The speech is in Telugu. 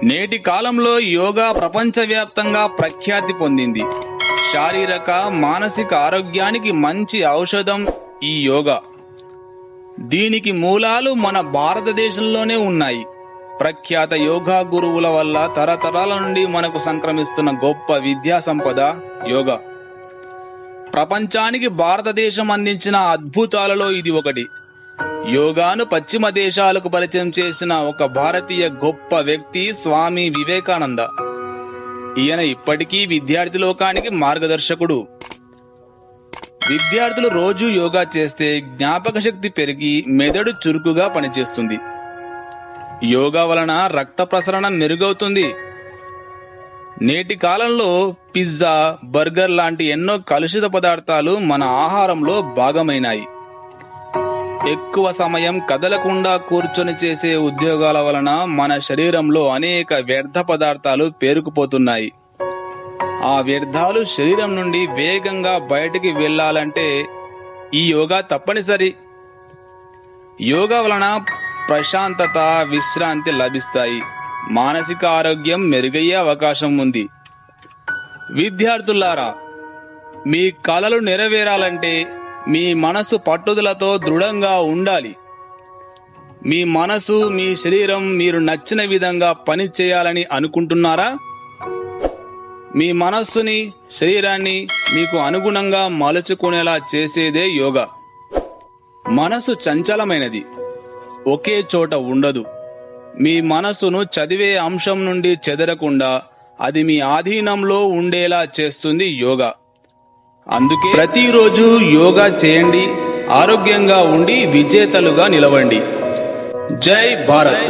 నేటి కాలంలో యోగా ప్రపంచవ్యాప్తంగా ప్రఖ్యాతి పొందింది. శారీరక మానసిక ఆరోగ్యానికి మంచి ఔషధం ఈ యోగా. దీనికి మూలాలు మన భారతదేశంలోనే ఉన్నాయి. ప్రఖ్యాత యోగా గురువుల వల్ల తరతరాల నుండి మనకు సంక్రమిస్తున్న గొప్ప విద్యా సంపద యోగా. ప్రపంచానికి భారతదేశం అందించిన అద్భుతాలలో ఇది ఒకటి. యోగాను పశ్చిమ దేశాలకు పరిచయం చేసిన ఒక భారతీయ గొప్ప వ్యక్తి స్వామి వివేకానంద. ఈయన ఇప్పటికీ విద్యార్థి లోకానికి మార్గదర్శకుడు. విద్యార్థులు రోజు యోగా చేస్తే జ్ఞాపక శక్తి పెరిగి మెదడు చురుకుగా పనిచేస్తుంది. యోగా వలన రక్త ప్రసరణ మెరుగవుతుంది. నేటి కాలంలో పిజ్జా, బర్గర్ లాంటి ఎన్నో కలుషిత పదార్థాలు మన ఆహారంలో భాగమైనాయి. ఎక్కువ సమయం కదలకుండా కూర్చొని చేసే ఉద్యోగాల వలన మన శరీరంలో అనేక వ్యర్థ పదార్థాలు పేరుకుపోతున్నాయి. ఆ వ్యర్థాలు శరీరం నుండి వేగంగా బయటికి వెళ్లాలంటే ఈ యోగా తప్పనిసరి. యోగా వలన ప్రశాంతత, విశ్రాంతి లభిస్తాయి. మానసిక ఆరోగ్యం మెరుగయ్యే అవకాశం ఉంది. విద్యార్థులారా, మీ కలలు నెరవేరాలంటే మీ మనసు పట్టుదలతో దృఢంగా ఉండాలి. మీ మనసు, మీ శరీరం మీరు నచ్చిన విధంగా పని చేయాలని అనుకుంటున్నారా? మీ మనస్సుని, శరీరాన్ని మీకు అనుగుణంగా మలుచుకునేలా చేసేదే యోగా. మనసు చంచలమైనది, ఒకే చోట ఉండదు. మీ మనసును చదివే అంశం నుండి చెదరకుండా అది మీ ఆధీనంలో ఉండేలా చేస్తుంది యోగా. అందుకే ప్రతిరోజు యోగా చేయండి, ఆరోగ్యంగా ఉండి విజేతలుగా నిలవండి. జై భారత్.